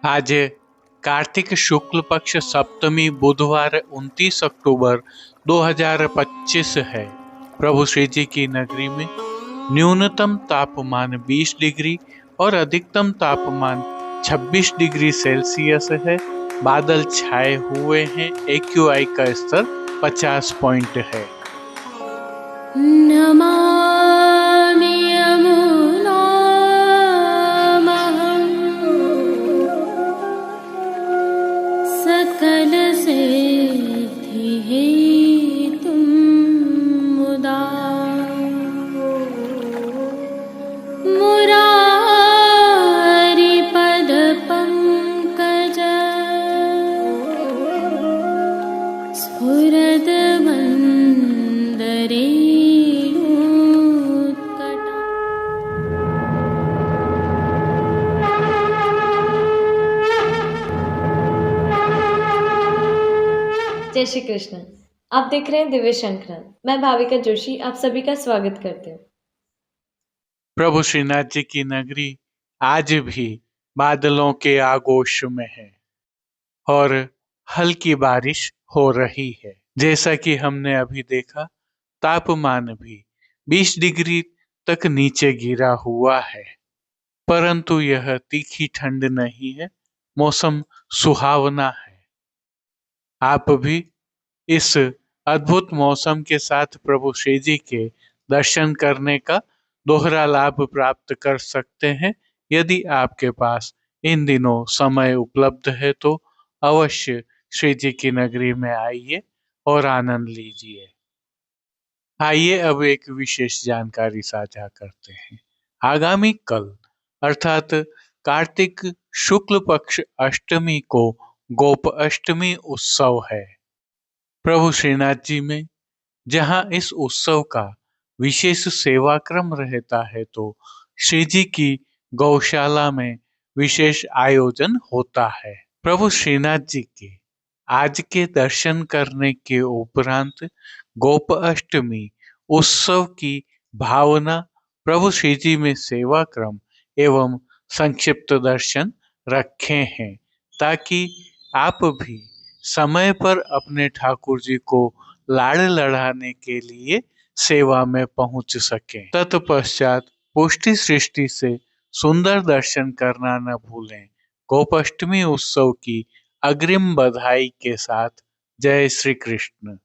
आज कार्तिक शुक्ल पक्ष सप्तमी बुधवार 29 अक्टूबर 2025 है। प्रभु श्री जी की नगरी में न्यूनतम तापमान 20 डिग्री और अधिकतम तापमान 26 डिग्री सेल्सियस है। बादल छाए हुए हैं। AQI का स्तर 50 पॉइंट है। नमामि यमुनामहं सकलसिद्धिहेतुं मुदा मुरारिपदपङ्कज स्फुरद्वन्दरे जय श्री कृष्ण। आप देख रहे हैं दिव्य शंखनाद। मैं भाविका जोशी आप सभी का स्वागत करती हूँ। प्रभु श्रीनाथ जी की नगरी आज भी बादलों के आगोश में है और हल्की बारिश हो रही है। जैसा कि हमने अभी देखा, तापमान भी 20 डिग्री तक नीचे गिरा हुआ है, परंतु यह तीखी ठंड नहीं है। मौसम सुहावना है। आप भी इस अद्भुत मौसम के साथ प्रभु श्री जी के दर्शन करने का दोहरा लाभ प्राप्त कर सकते हैं। यदि आपके पास इन दिनों समय उपलब्ध है तो अवश्य श्री जी की नगरी में आइए और आनंद लीजिए। आइए अब एक विशेष जानकारी साझा करते हैं। आगामी कल अर्थात कार्तिक शुक्ल पक्ष अष्टमी को गोप अष्टमी उत्सव है। प्रभु श्रीनाथ जी में जहां इस उत्सव का विशेष सेवाक्रम रहता है, तो श्री जी की गौशाला में विशेष आयोजन होता है। प्रभु श्रीनाथ जी के आज के दर्शन करने के उपरांत गोप अष्टमी उत्सव की भावना, प्रभु श्री जी में सेवाक्रम एवं संक्षिप्त दर्शन रखे हैं, ताकि आप भी समय पर अपने ठाकुर जी को लाड़ लड़ाने के लिए सेवा में पहुंच सकें। तत्पश्चात पुष्टि सृष्टि से सुंदर दर्शन करना न भूलें। गोपाष्टमी उत्सव की अग्रिम बधाई के साथ जय श्री कृष्ण।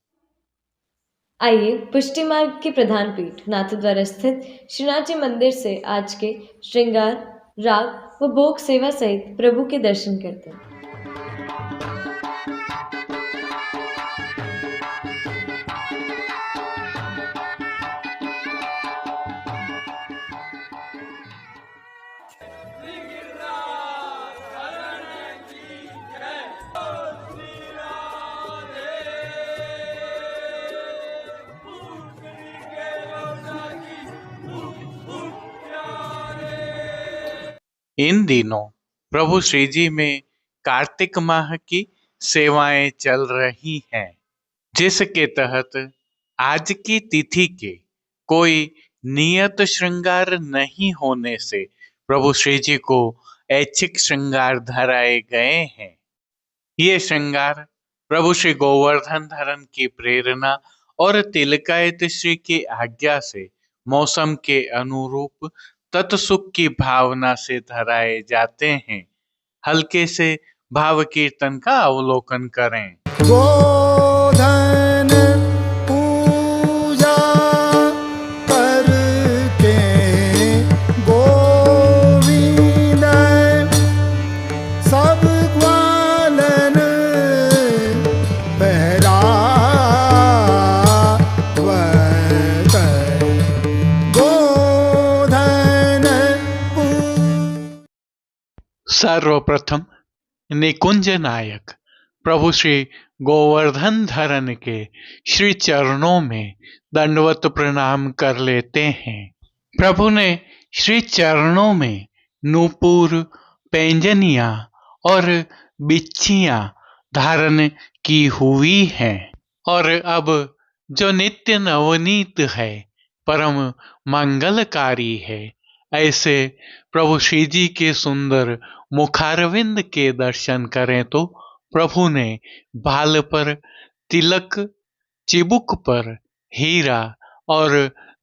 आइए पुष्टि मार्ग की प्रधान पीठ नाथद्वारा स्थित श्रीनाथ जी मंदिर से आज के श्रृंगार, राग व भोग सेवा सहित प्रभु के दर्शन करते हैं। इन दिनों प्रभु श्री जी में कार्तिक माह की सेवाएं चल रही हैं, जिसके तहत आज की तिथि के कोई नियत श्रृंगार नहीं होने से प्रभु श्री जी को ऐच्छिक श्रृंगार धराए गए हैं। ये श्रृंगार प्रभु श्री गोवर्धन धरन की प्रेरणा और तिलकायत श्री की आज्ञा से मौसम के अनुरूप तत्सुख की भावना से धराए जाते हैं। हल्के से भाव कीर्तन का अवलोकन करें। गोधन पूजा करके गोविंद सब ग्वालन पहरावत। गोधन सर्वप्रथम निकुंज नायक प्रभु श्री गोवर्धन धरन के श्री चरणों में दंडवत प्रणाम कर लेते हैं। प्रभु ने श्री चरणों में नूपुर, पैंजनिया और बिच्छियां धारण की हुई हैं और अब जो नित्य नवनीत है, परम मंगलकारी है, ऐसे प्रभु श्री जी के सुंदर मुखारविंद के दर्शन करें तो प्रभु ने बाल पर तिलक, चिबुक पर हीरा और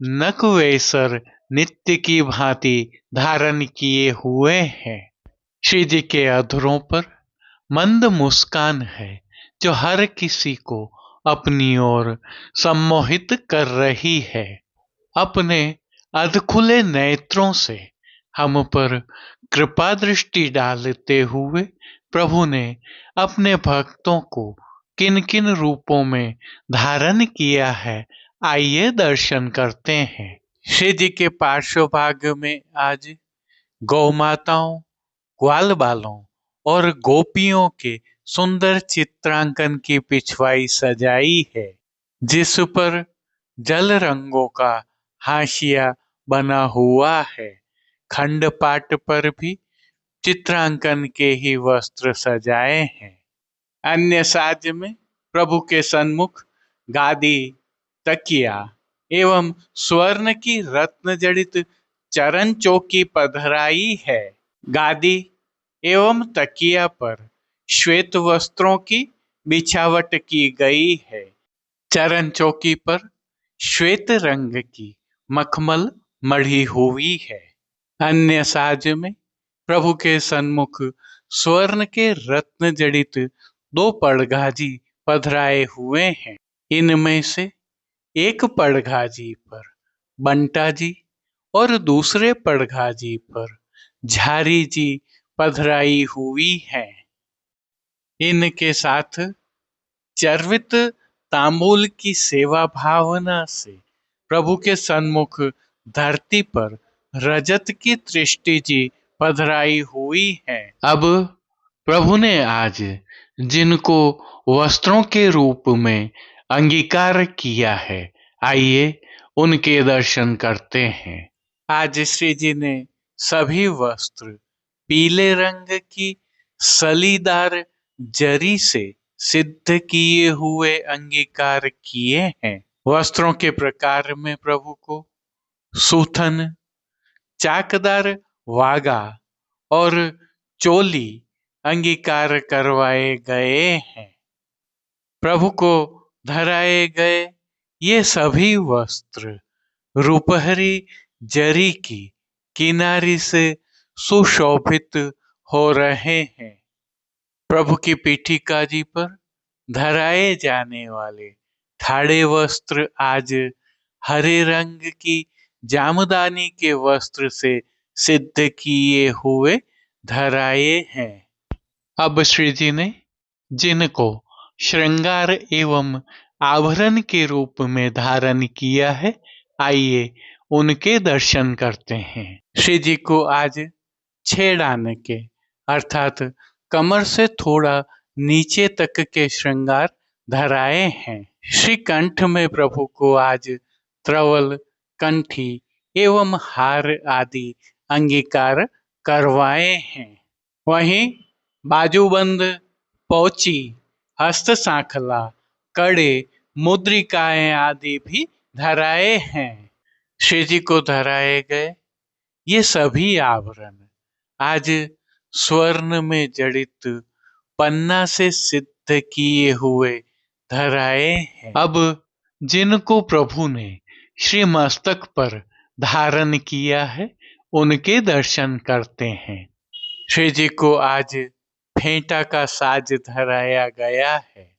नकवेसर नित्य की भांति धारण किए हुए हैं। श्री जी के अधरों पर मंद मुस्कान है जो हर किसी को अपनी ओर सम्मोहित कर रही है। अपने अधखुले नेत्रों से हम पर कृपा दृष्टि डालते हुए प्रभु ने अपने भक्तों को किन किन रूपों में धारण किया है, आइए दर्शन करते हैं। श्री जी के पार्श्व भाग में आज गौ माताओं, ग्वाल बालों और गोपियों के सुंदर चित्रांकन की पिछवाई सजाई है, जिस पर जल रंगों का हाशिया बना हुआ है। खंड पाट पर भी चित्रांकन के ही वस्त्र सजाए हैं। अन्य साज में प्रभु के सन्मुख गादी, तकिया एवं स्वर्ण की रत्न जड़ित चरण चौकी पधराई है। गादी एवं तकिया पर श्वेत वस्त्रों की बिछावट की गई है। चरण चौकी पर श्वेत रंग की मखमल मढ़ी हुई है। अन्य साज में प्रभु के सन्मुख स्वर्ण के रत्न जड़ित 2 पड़घाजी पधराए हुए हैं। इनमें से एक पड़घाजी पर बंटा जी और दूसरे पड़घाजी पर झारी जी पधराई हुई है। इनके साथ चर्वित तांबूल की सेवा भावना से प्रभु के सन्मुख धरती पर रजत की दृष्टि जी पधराई हुई है। अब प्रभु ने आज जिनको वस्त्रों के रूप में अंगीकार किया है, आइए उनके दर्शन करते हैं। आज श्री जी ने सभी वस्त्र पीले रंग की सलीदार जरी से सिद्ध किए हुए अंगीकार किए हैं। वस्त्रों के प्रकार में प्रभु को सूथन, चाकदार वागा और चोली अंगीकार करवाए गए हैं। प्रभु को धराए गए ये सभी वस्त्र रुपहरी जरी की किनारी से सुशोभित हो रहे हैं। प्रभु की पीठिका जी पर धराए जाने वाले ठाड़े वस्त्र आज हरे रंग की जामदानी के वस्त्र से सिद्ध किए हुए धराए हैं। अब श्री जी ने जिनको श्रृंगार एवं आभरण के रूप में धारण किया है, आइए उनके दर्शन करते हैं। श्री जी को आज 6 डान के अर्थात कमर से थोड़ा नीचे तक के श्रृंगार धराए हैं। श्री कंठ में प्रभु को आज त्रवल, कंठी एवं हार आदि अंगीकार करवाए हैं। वहीं बाजूबंद, पौची, हस्त सांखला, कड़े, मुद्रिकाएं आदि भी धराए हैं। श्री जी को धराए गए ये सभी आभरण आज स्वर्ण में जड़ित पन्ना से सिद्ध किए हुए धराए हैं। अब जिनको प्रभु ने श्री मस्तक पर धारण किया है, उनके दर्शन करते हैं। श्री जी को आज फेंटा का साज धराया गया है,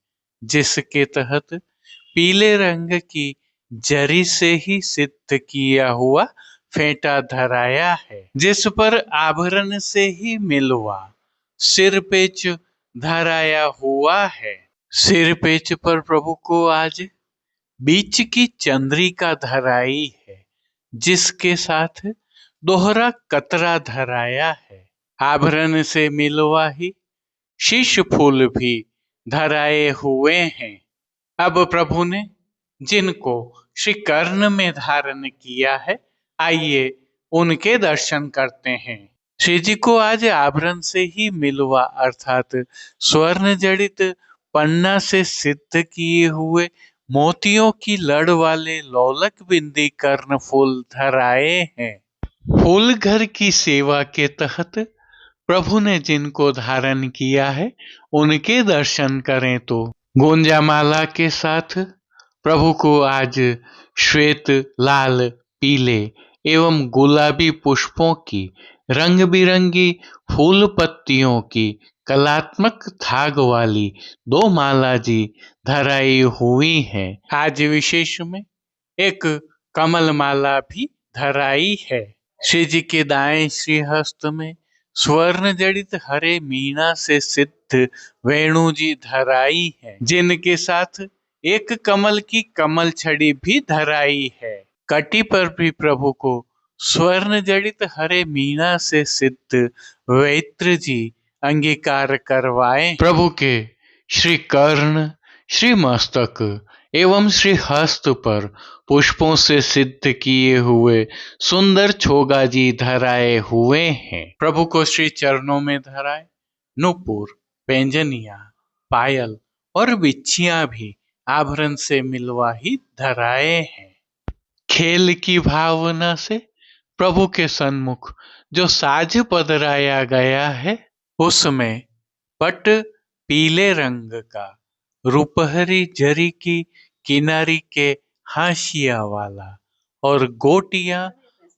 जिसके तहत पीले रंग की जरी से ही सिद्ध किया हुआ फेंटा धराया है, जिस पर आभरण से ही मिलवा सिर पेच धराया हुआ है। सिर पेच पर प्रभु को आज बीच की चंद्रिका धराई है, जिसके साथ दोहरा कतरा धराया है। आभरण से मिलवा ही शीश फूल भी धराए हुए हैं। अब प्रभु ने जिनको श्री कर्ण में धारण किया है, आइए उनके दर्शन करते हैं। श्री जी को आज आभरण से ही मिलवा अर्थात स्वर्ण जड़ित पन्ना से सिद्ध किए हुए मोतियों की लड़ वाले लोलक बिंदी कर्ण फूल धराए हैं। फूल घर की सेवा के तहत प्रभु ने जिनको धारण किया है उनके दर्शन करें तो गुंजामाला के साथ प्रभु को आज श्वेत, लाल, पीले एवं गुलाबी पुष्पों की रंग बिरंगी फूल पत्तियों की कलात्मक थाग वाली 2 माला जी धराई हुई है। आज विशेष में एक कमल माला भी धराई है। श्री जी के दाएं श्रीहस्त में स्वर्ण जड़ित हरे मीना से सिद्ध वेणु जी धराई है, जिनके साथ एक कमल की कमल छड़ी भी धराई है। कटी पर भी प्रभु को स्वर्ण जड़ित हरे मीना से सिद्ध वैत्र जी अंगीकार करवाए। प्रभु के श्री कर्ण, श्री मस्तक एवं श्री हस्त पर पुष्पों से सिद्ध किए हुए सुंदर छोगा जी धराए हुए हैं। प्रभु को श्री चरणों में धराए नूपुर, पैंजनिया, पायल और बिच्छियां भी आभरण से मिलवा ही धराए हैं। खेल की भावना से प्रभु के सन्मुख जो साज पधराया गया है उसमें पट पीले रंग का रुपहरी जरी की किनारी के हाशिया वाला और गोटियां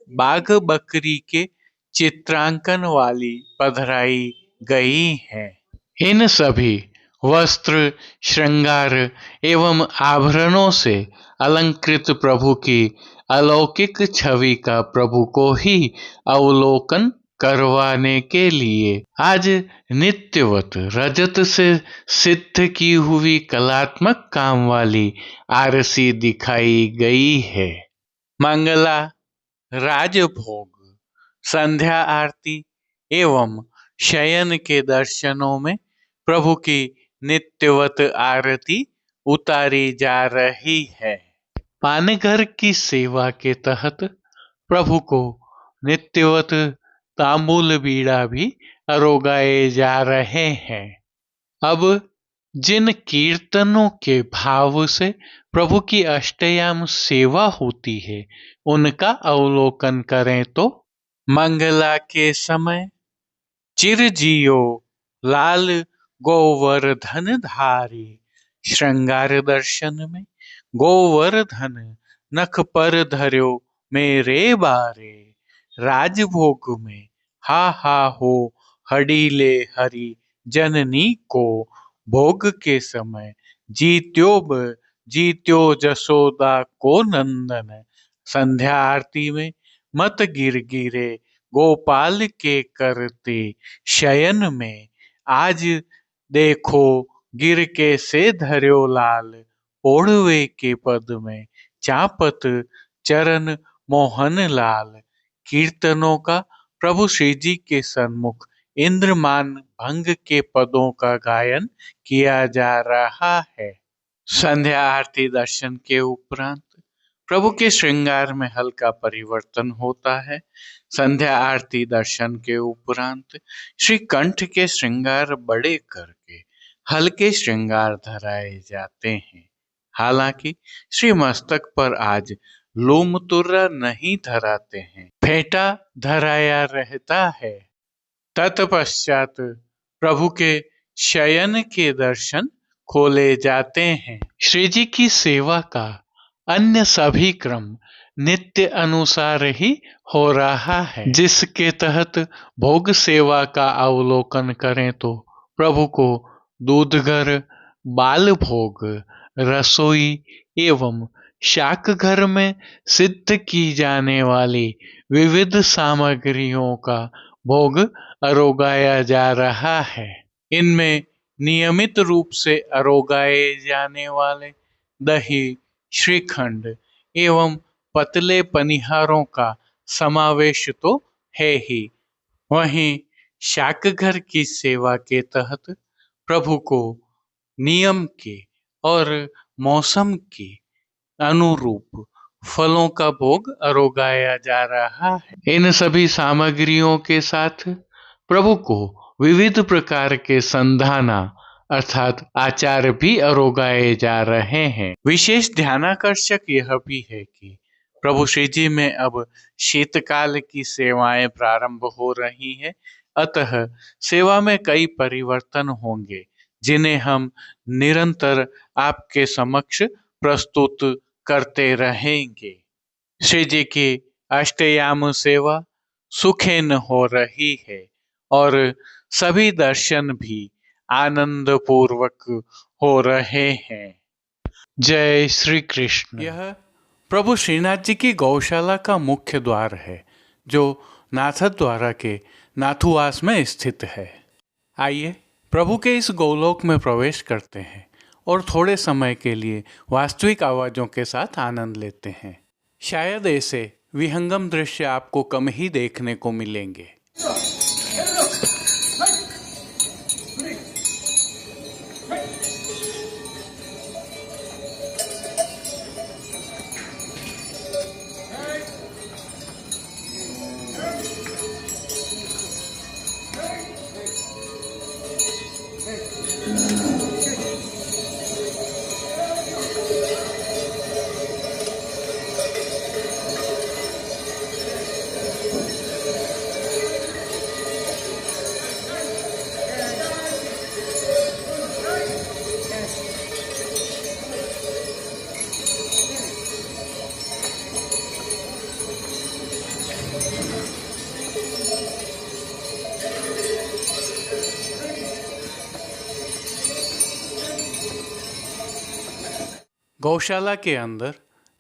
बाघ बकरी के चित्रांकन वाली पधराई गई है। इन सभी वस्त्र, श्रृंगार एवं आभरणों से अलंकृत प्रभु की अलौकिक छवि का प्रभु को ही अवलोकन करवाने के लिए आज नित्यवत रजत से सिद्ध की हुई कलात्मक काम वाली आरसी दिखाई गई है। मंगला, राजभोग, संध्या आरती एवं शयन के दर्शनों में प्रभु की नित्यवत आरती उतारी जा रही है। पानघर की सेवा के तहत प्रभु को नित्यवत तांबूल बीड़ा भी अरोगाए जा रहे हैं। अब जिन कीर्तनों के भाव से प्रभु की अष्टयाम सेवा होती है उनका अवलोकन करें तो मंगला के समय चिरजियो लाल गोवर्धन धारी, श्रृंगार दर्शन में गोवर्धन नख पर धर्यो मेरे बारे, राजभोग में हा हो हडीले हरि जननी को, भोग के समय जीत्यो जसोदा को नंदन, संध्या आरती में मत गिर गिरे गोपाल के करते, शयन में आज देखो गिर के से धर्यो लाल, ओढ़वे के पद में चापत चरण मोहन लाल। कीर्तनों का प्रभु श्री जी के सन्मुख इंद्रमान भंग के पदों का गायन किया जा रहा है। संध्या आरती दर्शन के उपरांत प्रभु के श्रृंगार में हल्का परिवर्तन होता है। संध्या आरती दर्शन के उपरांत श्री कंठ के श्रृंगार बड़े करके हल्के श्रृंगार धराए जाते हैं। हालांकि श्री मस्तक पर आज लोम तुर्रा नहीं धराते हैं, फेंटा धराया रहता है। तत्पश्चात प्रभु के शयन के दर्शन खोले जाते हैं। श्री जी की सेवा का अन्य सभी क्रम नित्य अनुसार ही हो रहा है, जिसके तहत भोग सेवा का अवलोकन करें तो प्रभु को दूधघर, बाल भोग, रसोई एवं शाक घर में सिद्ध की जाने वाली विविध सामग्रियों का भोग अरोगाया जा रहा है। इनमें नियमित रूप से अरोगाए जाने वाले दही, श्रीखंड एवं पतले पनिहारों का समावेश तो है ही, वहीं शाकघर की सेवा के तहत प्रभु को नियम के और मौसम के अनुरूप फलों का भोग अरोगाया जा रहा है। इन सभी सामग्रियों के साथ प्रभु को विविध प्रकार के संधाना अर्थात आचार भी अरोगाए जा रहे हैं। विशेष ध्यानाकर्षक यह भी है कि प्रभु श्री जी में अब शीतकाल की सेवाएं प्रारंभ हो रही हैं, अतः सेवा में कई परिवर्तन होंगे जिन्हें हम निरंतर आपके समक्ष प्रस्तुत करते रहेंगे। श्री जी की अष्टयाम सेवा सुखेन हो रही है और सभी दर्शन भी आनंद पूर्वक हो रहे हैं। जय श्री कृष्ण। यह प्रभु श्रीनाथ जी की गौशाला का मुख्य द्वार है जो नाथद्वारा के नाथुवास में स्थित है। आइए प्रभु के इस गौलोक में प्रवेश करते हैं और थोड़े समय के लिए वास्तविक आवाजों के साथ आनंद लेते हैं। शायद ऐसे विहंगम दृश्य आपको कम ही देखने को मिलेंगे। गौशाला के अंदर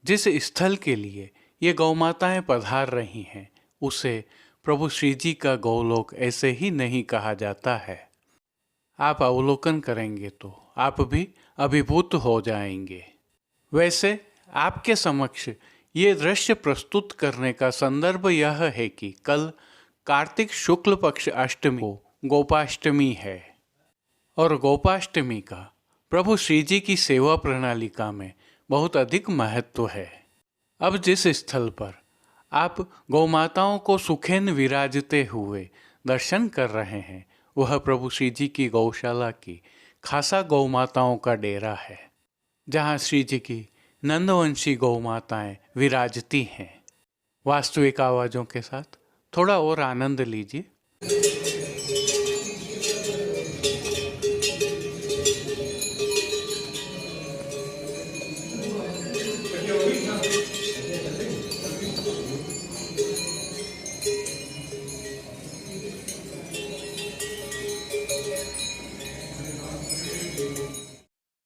जिस स्थल के लिए ये गौमाताएं पधार रही हैं उसे प्रभु श्री जी का गौलोक ऐसे ही नहीं कहा जाता है। आप अवलोकन करेंगे तो आप भी अभिभूत हो जाएंगे। वैसे आपके समक्ष ये दृश्य प्रस्तुत करने का संदर्भ यह है कि कल कार्तिक शुक्ल पक्ष अष्टमी को गोपाष्टमी है और गोपाष्टमी का प्रभु श्री जी की सेवा प्रणालिका में बहुत अधिक महत्व है। अब जिस स्थल पर आप गौमाताओं को सुखेन विराजते हुए दर्शन कर रहे हैं वह प्रभु श्री जी की गौशाला की खासा गौमाताओं का डेरा है, जहाँ श्री जी की नंदवंशी गौमाताएं विराजती हैं। वास्तविक आवाज़ों के साथ थोड़ा और आनंद लीजिए।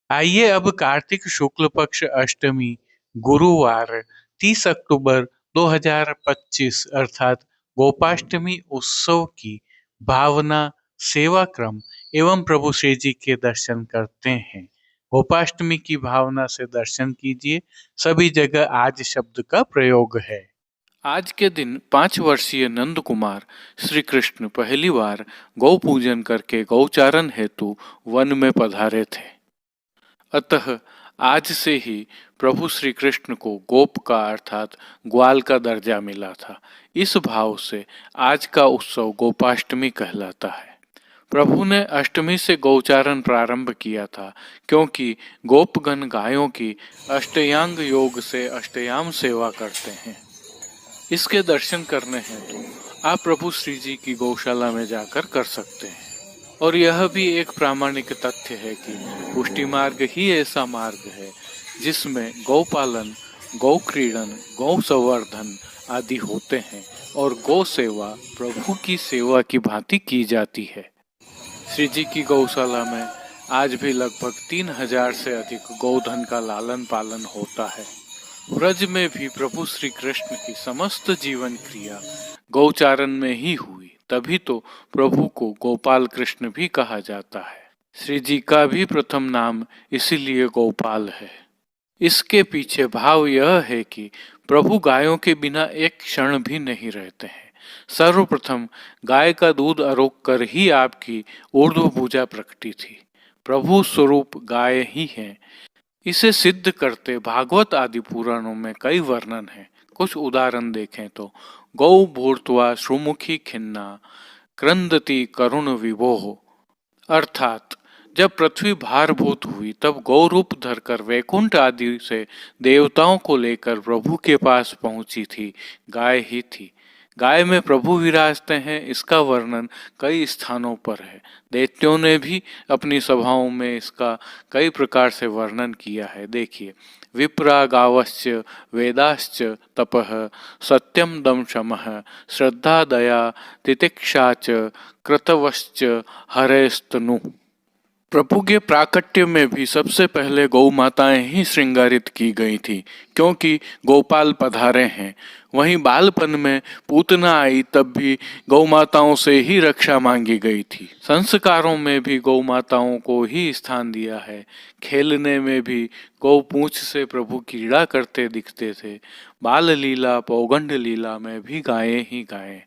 आइए अब कार्तिक शुक्ल पक्ष अष्टमी गुरुवार 30 अक्टूबर 2025 अर्थात गोपाष्टमी उत्सव की भावना, सेवा क्रम एवं प्रभु श्री जी के दर्शन करते हैं। गोपाष्टमी की भावना से दर्शन कीजिए। सभी जगह आज शब्द का प्रयोग है। आज के दिन 5 वर्षीय नंद कुमार श्री कृष्ण पहली बार गौ पूजन करके गौचारण हेतु वन में पधारे थे। अतः आज से ही प्रभु श्री कृष्ण को गोप का अर्थात ग्वाल का दर्जा मिला था। इस भाव से आज का उत्सव गोपाष्टमी कहलाता है। प्रभु ने अष्टमी से गौचारण प्रारंभ किया था क्योंकि गोपगण गायों की अष्टयांग योग से अष्टयाम सेवा करते हैं। इसके दर्शन करने हैं तो आप प्रभु श्री जी की गौशाला में जाकर कर सकते हैं। और यह भी एक प्रामाणिक तथ्य है कि पुष्टि मार्ग ही ऐसा मार्ग है जिसमें गौपालन, गौ क्रीड़न, गौ संवर्धन आदि होते हैं और गौ सेवा प्रभु की सेवा की भांति की जाती है। श्री जी की गौशाला में आज भी लगभग 3000 से अधिक गौधन का लालन पालन होता है। व्रज में भी प्रभु श्री कृष्ण की समस्त जीवन क्रिया गौचारण में ही हुई, तभी तो प्रभु को गोपाल कृष्ण भी कहा जाता है। श्री जी का भी प्रथम नाम इसीलिए गोपाल है। इसके पीछे भाव यह है कि प्रभु गायों के बिना एक क्षण भी नहीं रहते हैं। सर्वप्रथम गाय का दूध अरोक कर ही आपकी ऊर्ध्व भुजा प्रकटी थी। प्रभु स्वरूप गाय ही है। इसे सिद्ध करते भागवत आदि पुराणों में कई वर्णन हैं। कुछ उदाहरण देखें तो गौ भूर्त्वा श्रुमुखी खिन्ना क्रंदती करुण विभोह, अर्थात जब पृथ्वी भारभूत हुई तब गौ रूप धरकर वैकुंठ आदि से देवताओं को लेकर प्रभु के पास पहुंची थी, गाय ही थी। गाय में प्रभु विराजते हैं, इसका वर्णन कई स्थानों पर है। दैत्यों ने भी अपनी सभाओं में इसका कई प्रकार से वर्णन किया है। देखिए, विप्रा गावश्च वेदाश्च तपः सत्यम दम शमः श्रद्धा दया तितिक्षा च क्रतवश्च हरेस्तनु। प्रभु के प्राकट्य में भी सबसे पहले गौ माताएं ही श्रृंगारित की गई थी, क्योंकि गोपाल पधारे हैं। वहीं बालपन में पूतना आई तब भी गौ माताओं से ही रक्षा मांगी गई थी। संस्कारों में भी गौ माताओं को ही स्थान दिया है। खेलने में भी गौ पूंछ से प्रभु क्रीड़ा करते दिखते थे। बाल लीला पौगंड लीला में भी गायें ही गायें।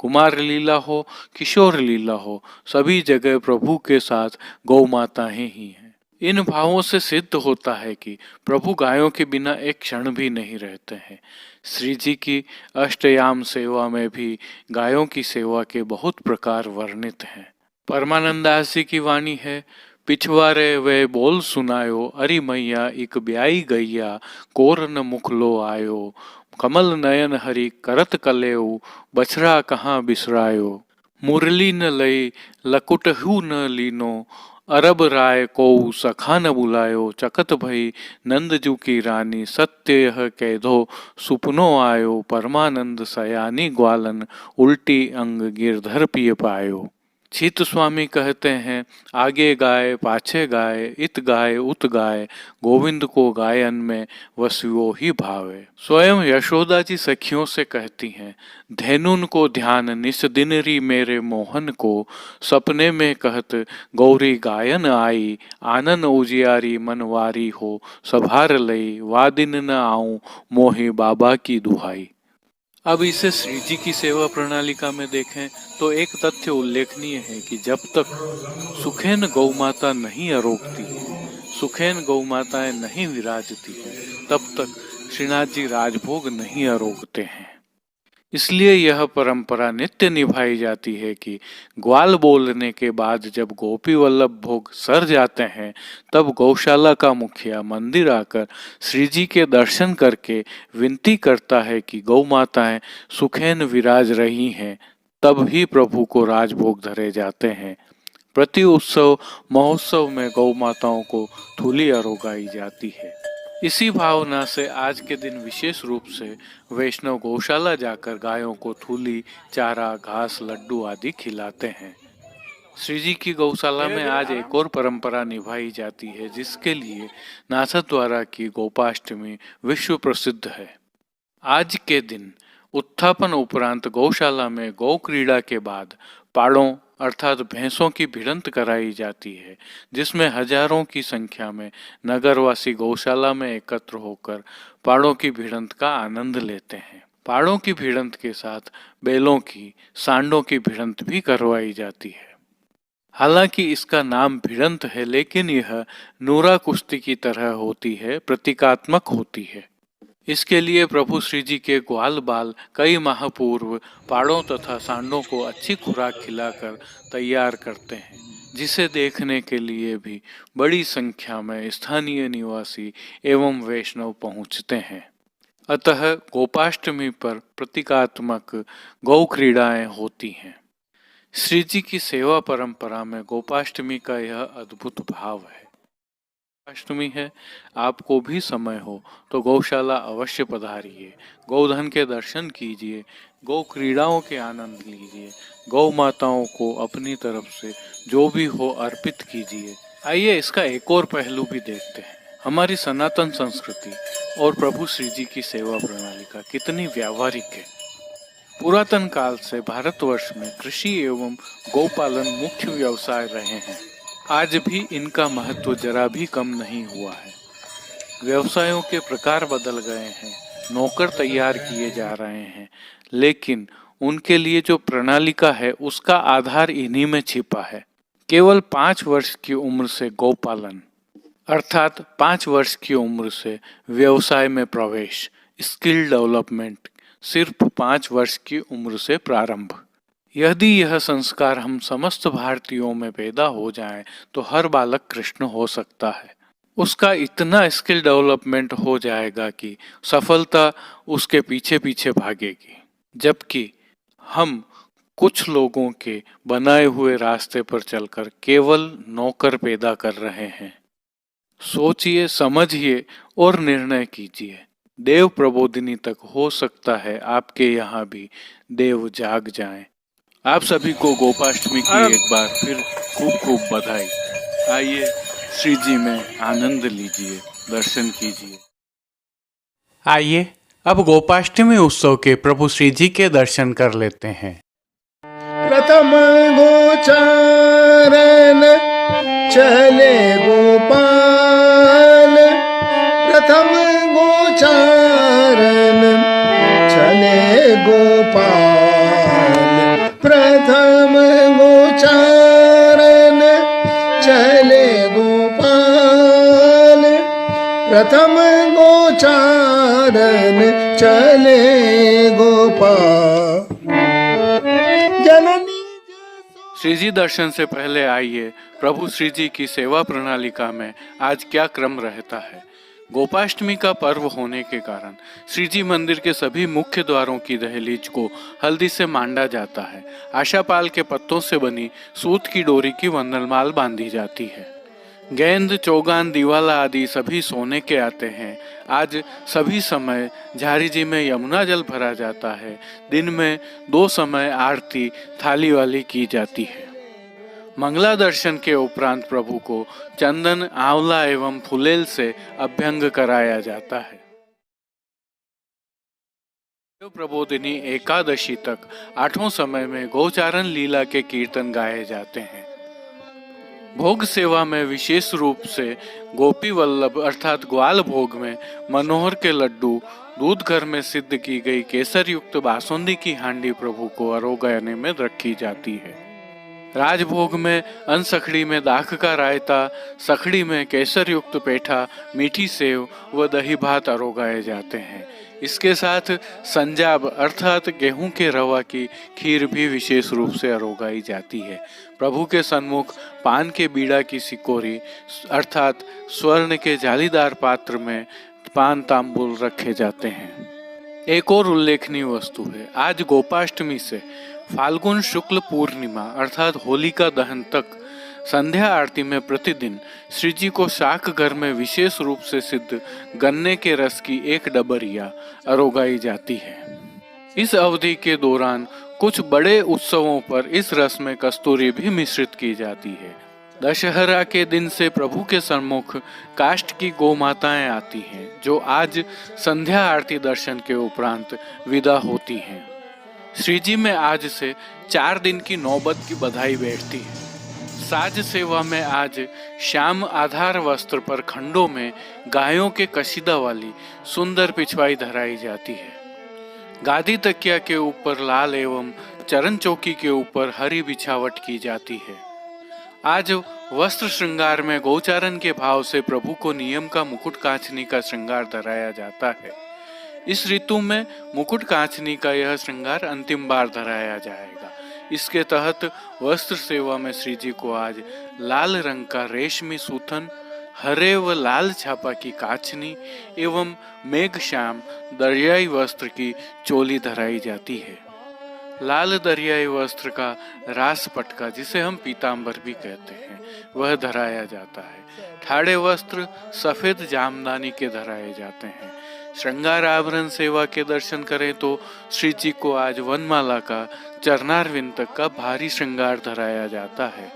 कुमार लीला हो किशोर लीला हो, सभी जगह प्रभु के साथ गौ माताएं ही हैं। इन भावों से सिद्ध होता है कि प्रभु गायों के बिना एक क्षण भी नहीं रहते हैं। श्री जी की अष्टयाम सेवा में भी गायों की सेवा के बहुत प्रकार वर्णित हैं। परमानंदास जी की वाणी है, पिछवारे वे बोल सुनायो, अरि मैया इक ब्याई गैया, कोर न मुख लो आयो, कमल नयन हरि करत कलेऊ, बछरा कहाँ बिसरायो, मुरली न लई लकुटहु न लीनो, अरब राय को सखा न बुलायो, चकत भई नंदजू की रानी, सत्य यह कह दो सुपनो आयो, परमानंद सयानी ग्वालन, उल्टी अंग गिरधर पिय पायो। चित स्वामी कहते हैं, आगे गाय पाछे गाय, इत गाय उत गाय, गोविंद को गायन में वसुओ ही भावे। स्वयं यशोदा जी सखियों से कहती हैं, धेनुन को ध्यान निस दिन री मेरे मोहन को, सपने में कहत गौरी गायन आई, आनन उजियारी मनवारी हो, सभार लई वादिन न आऊं, मोहि बाबा की दुहाई। अब इसे श्री जी की सेवा प्रणालिका में देखें तो एक तथ्य उल्लेखनीय है कि जब तक सुखेन गौ माता नहीं आरोगती है, सुखेन गौ माताएं नहीं विराजती है, तब तक श्रीनाथ जी राजभोग नहीं आरोगते हैं। इसलिए यह परंपरा नित्य निभाई जाती है कि ग्वाल बोलने के बाद जब गोपी वल्लभ भोग सर जाते हैं, तब गौशाला का मुखिया मंदिर आकर श्री जी के दर्शन करके विनती करता है कि गौ माताएं सुखेन विराज रही हैं, तब ही प्रभु को राजभोग धरे जाते हैं। प्रति उत्सव महोत्सव में गौ माताओं को थूली आरोगाई जाती है। इसी भावना से आज के दिन विशेष रूप से वैष्णव गौशाला जाकर गायों को थूली, चारा, घास, लड्डू आदि खिलाते हैं। श्री जी की गौशाला में आज एक और परंपरा निभाई जाती है, जिसके लिए नाथद्वारा की गोपाष्टमी विश्व प्रसिद्ध है। आज के दिन उत्थापन उपरांत गौशाला में गौ क्रीड़ा के बाद पाड़ों अर्थात भैंसों की भिड़ंत कराई जाती है, जिसमें हजारों की संख्या में नगरवासी गौशाला में एकत्र होकर पाड़ों की भिड़ंत का आनंद लेते हैं। पाड़ों की भिड़ंत के साथ बैलों की, सांडों की भिड़ंत भी करवाई जाती है। हालांकि इसका नाम भिड़ंत है, लेकिन यह नूरा कुश्ती की तरह होती है, प्रतीकात्मक होती है। इसके लिए प्रभु श्री जी के ग्वाल बाल कई माह पूर्व पाड़ों तथा सांडों को अच्छी खुराक खिलाकर तैयार करते हैं, जिसे देखने के लिए भी बड़ी संख्या में स्थानीय निवासी एवं वैष्णव पहुंचते हैं। अतः गोपाष्टमी पर प्रतीकात्मक गौ क्रीड़ाएं होती हैं। श्री जी की सेवा परंपरा में गोपाष्टमी का यह अद्भुत भाव है। अष्टमी है, आपको भी समय हो तो गौशाला अवश्य पधारिए, गौधन के दर्शन कीजिए, गौ क्रीड़ाओं के आनंद लीजिए, गौ माताओं को अपनी तरफ से जो भी हो अर्पित कीजिए। आइए इसका एक और पहलू भी देखते हैं। हमारी सनातन संस्कृति और प्रभु श्री जी की सेवा प्रणालिका कितनी व्यावहारिक है। पुरातन काल से भारतवर्ष में कृषि एवं गौपालन मुख्य व्यवसाय रहे हैं। आज भी इनका महत्व जरा भी कम नहीं हुआ है। व्यवसायों के प्रकार बदल गए हैं, नौकर तैयार किए जा रहे हैं, लेकिन उनके लिए जो प्रणालिका है उसका आधार इन्हीं में छिपा है। केवल 5 वर्ष की उम्र से गौपालन अर्थात 5 वर्ष की उम्र से व्यवसाय में प्रवेश, स्किल डेवलपमेंट सिर्फ 5 वर्ष की उम्र से प्रारंभ, यदि यह संस्कार हम समस्त भारतीयों में पैदा हो जाए तो हर बालक कृष्ण हो सकता है। उसका इतना स्किल डेवलपमेंट हो जाएगा कि सफलता उसके पीछे पीछे भागेगी, जबकि हम कुछ लोगों के बनाए हुए रास्ते पर चलकर केवल नौकर पैदा कर रहे हैं। सोचिए, समझिए और निर्णय कीजिए। देव प्रबोधिनी तक हो सकता है आपके यहाँ भी देव जाग जाएं। आप सभी को गोपाष्टमी की एक बार फिर खूब खूब बधाई। आइए श्री जी में आनंद लीजिए, दर्शन कीजिए। आइए अब गोपाष्टमी उत्सव के प्रभु श्री जी के दर्शन कर लेते हैं। प्रथम गोचारन चले गोपाल, प्रथम गोचारन चले गोपाल, प्रथम गोचारन चले गोपाल, प्रथम गोचारन चले गोपाल। जननी श्री जी दर्शन से पहले आइए प्रभु श्री जी की सेवा प्रणालिका में आज क्या क्रम रहता है। गोपाष्टमी का पर्व होने के कारण श्री जी मंदिर के सभी मुख्य द्वारों की दहलीज को हल्दी से मांडा जाता है। आशापाल के पत्तों से बनी सूत की डोरी की वंदनमाल बांधी जाती है। गेंद, चौगान, दीवाला आदि सभी सोने के आते हैं। आज सभी समय झारी जी में यमुना जल भरा जाता है। दिन में 2 समय आरती थाली वाली की जाती है। मंगला दर्शन के उपरांत प्रभु को चंदन, आंवला एवं फुलेल से अभ्यंग कराया जाता है। देव प्रबोधिनी एकादशी तक 8 समय में गोचारण लीला के कीर्तन गाए जाते हैं। भोग सेवा में विशेष रूप से गोपी वल्लभ अर्थात ग्वाल भोग में मनोहर के लड्डू, दूध घर में सिद्ध की गई केसर युक्त बासुंदी की हांडी प्रभु को अरोगाने में रखी जाती है। राजभोग में अनसखड़ी में दाख का रायता, सखड़ी में केसर युक्त पेठा, मीठी सेव व दही भात अरोगाए जाते हैं। इसके साथ संजाब अर्थात गेहूं के रवा की खीर भी विशेष रूप से अरोगाई जाती है। प्रभु के सन्मुख पान के बीड़ा की सिकोरी अर्थात स्वर्ण के जालीदार पात्र में पान तांबूल रखे जाते हैं। एक और उल्लेखनीय वस्तु है, आज गोपाष्टमी से फाल्गुन शुक्ल पूर्णिमा अर्थात होलिका दहन तक संध्या आरती में प्रतिदिन श्री जी को शाक घर में विशेष रूप से सिद्ध गन्ने के रस की एक डबरिया अरोगाई जाती है। इस अवधि के दौरान कुछ बड़े उत्सवों पर इस रस में कस्तूरी भी मिश्रित की जाती है। दशहरा के दिन से प्रभु के सम्मुख काष्ठ की गौ माताएं आती हैं, जो आज संध्या आरती दर्शन के उपरांत विदा होती हैं। श्री जी में आज से 4 दिन की नौबत की बधाई बैठती है। साज सेवा में आज श्याम आधार वस्त्र पर खंडों में गायों के कशीदा वाली सुंदर पिछवाई धराई जाती है। गादी तकिया के ऊपर लाल एवं चरण चौकी के ऊपर हरी बिछावट की जाती है। आज वस्त्र श्रृंगार में गोचारण के भाव से प्रभु को नियम का मुकुट कांचनी का श्रृंगार धराया जाता है। इस ऋतु में मुकुट कांचनी का यह श्रृंगार अंतिम बार धराया जाएगा। इसके तहत वस्त्र सेवा में श्री जी को आज लाल रंग का रेशमी सूथन, हरे व लाल छापा की काछनी एवं मेघ श्याम दरियाई वस्त्र की चोली धराई जाती है। लाल दरियाई वस्त्र का रास पटका, जिसे हम पीतांबर भी कहते हैं, वह धराया जाता है। ठाड़े वस्त्र सफेद जामदानी के धराए जाते हैं। श्रृंगार आभरण सेवा के दर्शन करें तो श्री जी को आज वनमाला का चरणारविंद तक का भारी श्रृंगार धराया जाता है,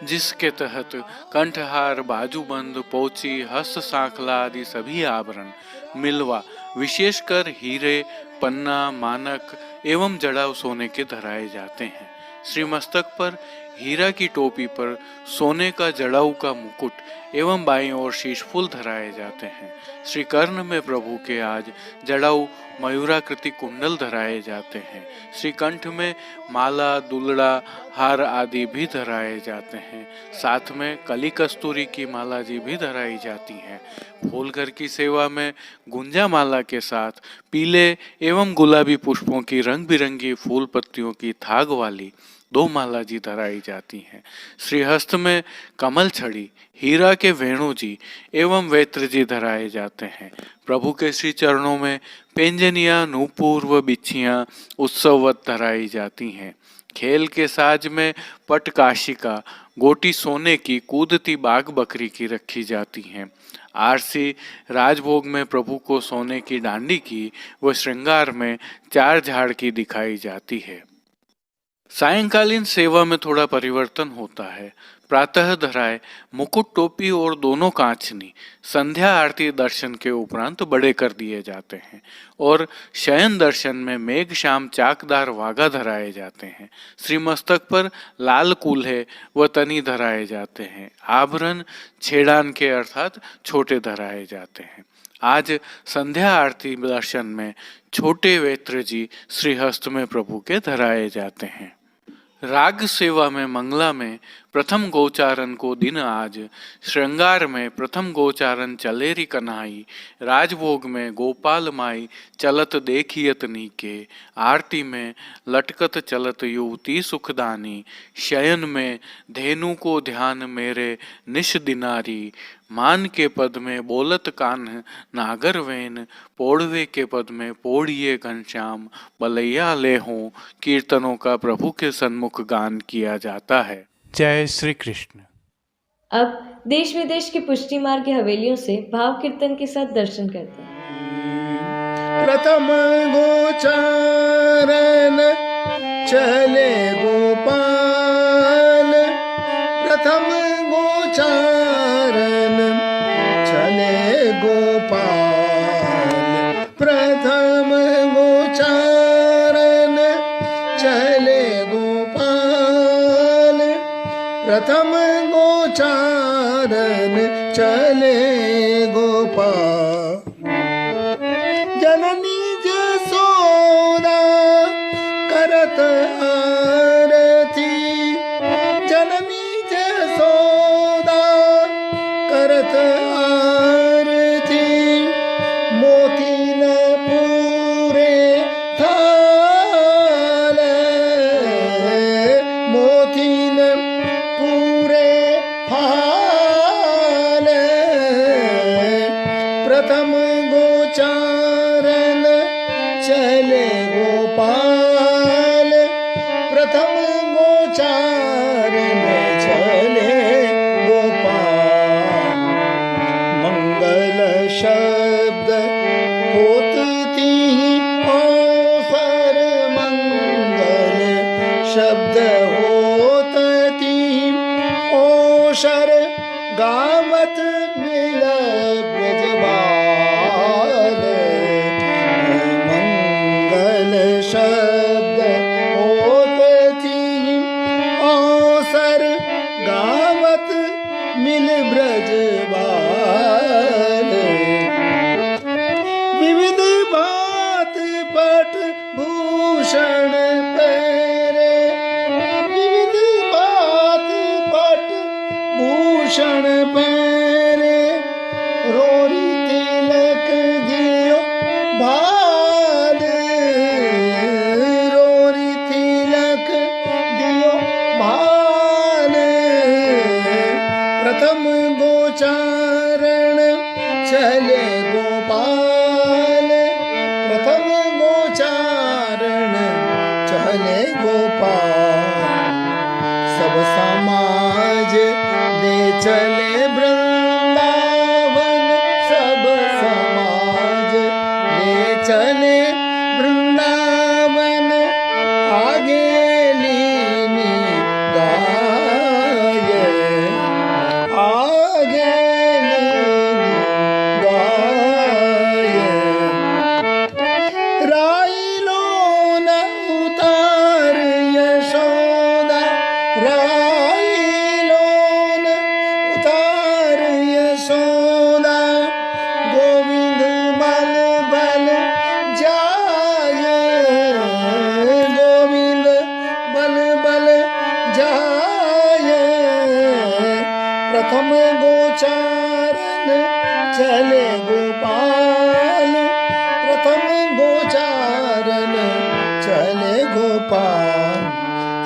जिसके तहत कंठहार, बाजूबंद, पोची, हस्त सांखला आदि सभी आभरण, मिलवा, विशेषकर हीरे, पन्ना, मानक एवं जड़ाव सोने के धराए जाते हैं। श्री मस्तक पर हीरा की टोपी पर सोने का जड़ाऊ का मुकुट एवं बाईं ओर शीश फूल धराए जाते हैं। श्री कर्ण में प्रभु के आज जड़ाऊ मयूराकृति कुंडल धराए जाते हैं। श्री कंठ में माला, दुलड़ा, हार आदि भी धराए जाते हैं। साथ में कली कस्तूरी की माला जी भी धराई जाती हैं। फूलघर की सेवा में गुंजा माला के साथ पीले एवं गुलाबी पुष्पों की रंग बिरंगी फूल पत्तियों की थाग वाली 2 माला जी धराई जाती हैं। श्रीहस्त में कमल छड़ी, हीरा के वेणु जी एवं वेत्र जी धराए जाते हैं। प्रभु के श्री चरणों में पेंजनिया, नूपुर व बिच्छियां उत्सववत धराई जाती हैं। खेल के साज में पट काशिका, गोटी सोने की कूदती बाघ बकरी की रखी जाती हैं। आरसी राजभोग में प्रभु को सोने की डांडी की व श्रृंगार में 4 झाड़ की दिखाई जाती है। सायंकालीन सेवा में थोड़ा परिवर्तन होता है। प्रातः धराए मुकुट, टोपी और दोनों कांचनी संध्या आरती दर्शन के उपरांत बड़े कर दिए जाते हैं और शयन दर्शन में मेघ श्याम चाकदार वागा धराए जाते हैं। श्री मस्तक पर लाल कूल्हे व तनी धराए जाते हैं। आभरण छेड़ान के अर्थात छोटे धराए जाते हैं। आज संध्या आरती दर्शन में छोटे वेत्र जी श्रीहस्त में प्रभु के धराए जाते हैं। राग सेवा में मंगला में प्रथम गोचारण को दिन आज, श्रृंगार में प्रथम गोचारण चलेरी कन्हाई, राजभोग में गोपाल माई चलत देखियत नीके, आरती में लटकत चलत युवती सुखदानी, शयन में धेनु को ध्यान मेरे निश दिनारी, मान के पद में बोलत कान्ह नागर वेन, पोड़वे के पद में पोड़िए घनश्याम बलैया ले हों, कीर्तनों का प्रभु के सन्मुख गान किया जाता है। जय श्री कृष्ण। अब देश विदेश की पुष्टि मार्ग की हवेलियों से भाव कीर्तन के साथ दर्शन करते हैं। प्रथम गोचारण चले गोपाल, प्रथम गोचारण चले गोपाल, प्रथम गोचारण चले गोपाल, प्रथम गोचारण चले गोपाल। जननी जसोदा करत आरती, जननी जसोदा करत आरती, मोती न पूरे थाल, मोती न पूरे थाल, प्रथम गोचारण चले गोपाल, प्रथम गोचारण चले गोपाल। मंगल शब्द होती अवसर, मंगल शब्द होती अवसर, गावत मिलब ब्रजबाल। मंगल शब्द होती अवसर, गावत मिल ब्रजबाल। विविध भात पट भूषण पहरे, विविध भात पट भूषण पहरे, रोरी तिलक दियो भाल, रोरी तिलक दियो भाल। प्रथम गोचारण चले गोपाल, प्रथम गोचारण चले गोपाल। सब समाज ले चले वृंदावन, सब समाज ले चले वृंदावन, आगे लीनी गाय, आगे प्रथम गोचारन चले गोपाल, प्रथम गोचारन चले गोपाल,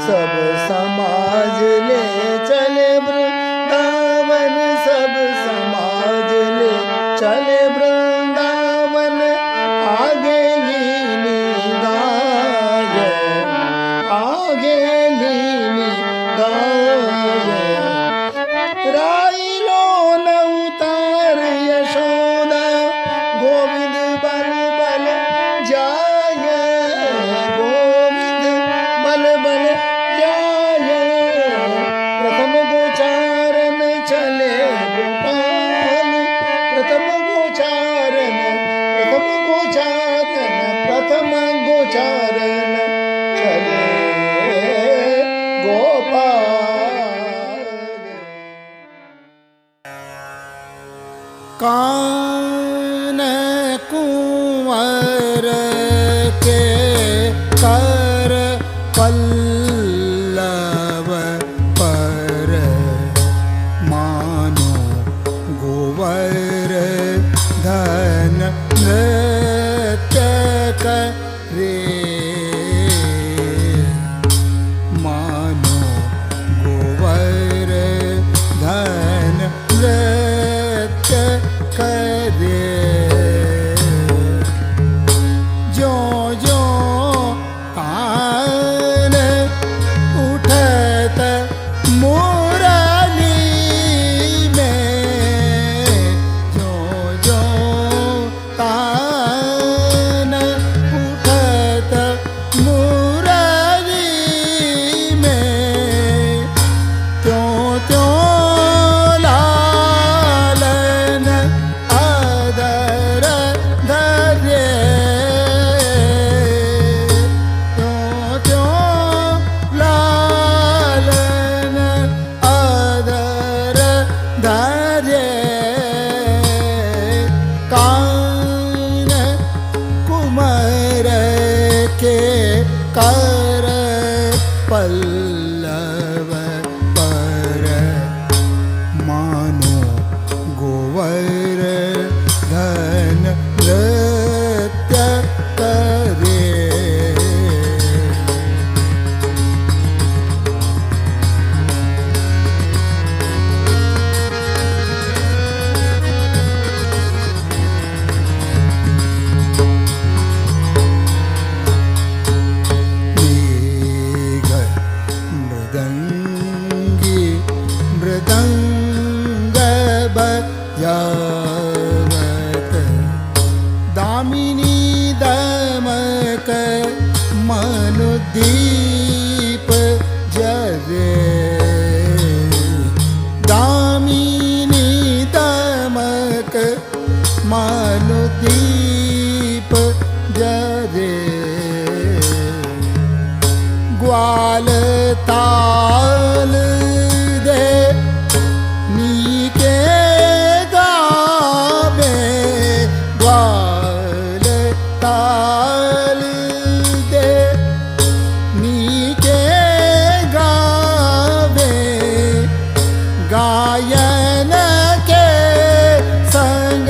सब समाज ले चले वृंदावन, सब समाज ले चले वृंदावन, आगे लीनी गाय, आगे लीनी गाय, राइलो न उतार यशोदा, गोविंद बल बल जाय, गोविंद बल बल जाय, प्रथम गोचारन चले गोपाल, प्रथम गोचारन, प्रथम गोचारन, प्रथम गोचारन चले गोपाल। कान कुंवर के कर पल्लव पर, मानो गोवर धन नृत्य करे, मानो गोवर धन नृत्य करे, जो जो कान उठत मुरली में, जो जो कान उठत मुरली में, त्यों त्यों लालन आदर धरे, त्यों त्यों लालन आदर धरे, कान कुमार के कर पल्लव पर, मानो गोवर धन नृत्य करे। मेघ मृदंगी मृदंग बजावत, दामिनी दमक मनुदीप जरे, दामिनी दमक मनुदीप जरे, ग्वाल ताल दे नीके गावे, ग्वाल ताल दे नीके गावे, गायन के संग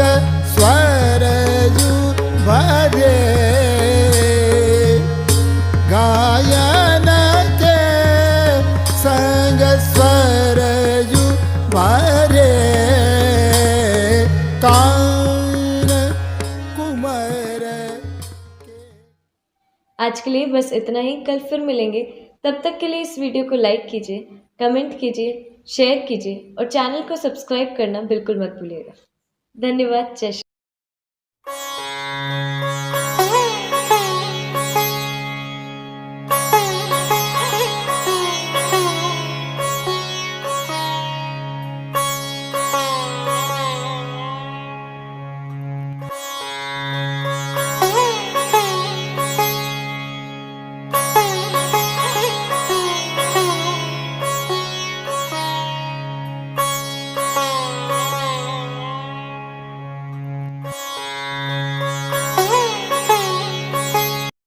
स्वर जु भरे, गायन के संग स्वर जु भरे, कान कुमार के। आज के लिए बस इतना ही। कल फिर मिलेंगे। तब तक के लिए इस वीडियो को लाइक कीजिए, कमेंट कीजिए, शेयर कीजिए और चैनल को सब्सक्राइब करना बिल्कुल मत भूलिएगा। धन्यवाद। जय श्री